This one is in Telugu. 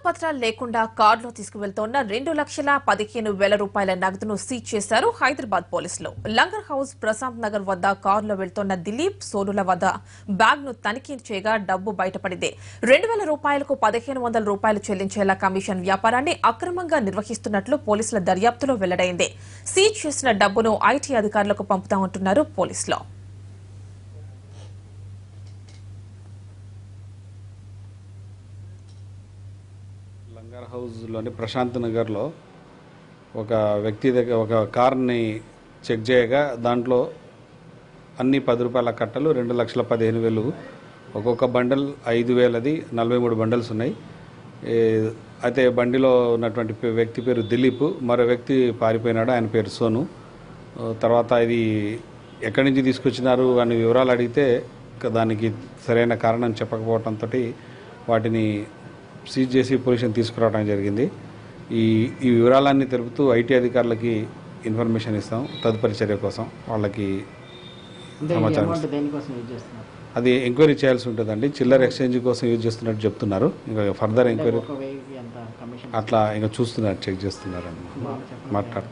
పత్రాలు లేకుండా కారులో తీసుకువెళ్తోన్న 2,15,000 రూపాయల నగదును సీజ్ చేశారు హైదరాబాద్ పోలీసులు. లంగర్ హౌస్ ప్రశాంత్ నగర్ వద్ద కారులో వెళ్తోన్న దిలీప్, సోనుల వద్ద బ్యాగ్ ను తనిఖీ చేయగా డబ్బు బయటపడింది. 2,000 రూపాయలకు 1,500 రూపాయలు చెల్లించేలా కమిషన్ వ్యాపారాన్ని అక్రమంగా నిర్వహిస్తున్నట్లు పోలీసుల దర్యాప్తులో వెల్లడైంది. సీజ్ చేసిన డబ్బును ఐటీ అధికారులకు పంపుతామంటున్నారు పోలీసులు. లంగర్ హౌస్లోని ప్రశాంత్ నగర్లో ఒక వ్యక్తి దగ్గర ఒక కార్ని చెక్ చేయగా దాంట్లో అన్ని 10 రూపాయల కట్టలు 2,15,000 ఒక్కొక్క బండల్ 5,000ది 43 బండల్స్ ఉన్నాయి. అయితే బండిలో ఉన్నటువంటి వ్యక్తి పేరు దిలీప్, మరో వ్యక్తి పారిపోయినాడు, ఆయన పేరు సోను. తర్వాత ఇది ఎక్కడి నుంచి తీసుకొచ్చినారు అని వివరాలు అడిగితే దానికి సరైన కారణం చెప్పకపోవడంతో వాటిని సీజ్ చేసి పోలీసుని తీసుకురావడం జరిగింది. ఈ వివరాలన్నీ తెలుపుతూ ఐటీ అధికారులకి ఇన్ఫర్మేషన్ ఇస్తాం. తదుపరి చర్య కోసం వాళ్ళకి సమాచారం అది ఎంక్వైరీ చేయాల్సి ఉంటుందండి. చిల్లర్ ఎక్స్చేంజ్ కోసం యూజ్ చేస్తున్నట్టు చెప్తున్నారు. ఇంకా ఫర్దర్ ఎంక్వైరీ అట్లా ఇంకా చూస్తున్నారు, చెక్ చేస్తున్నారు అని మాట్లాడు.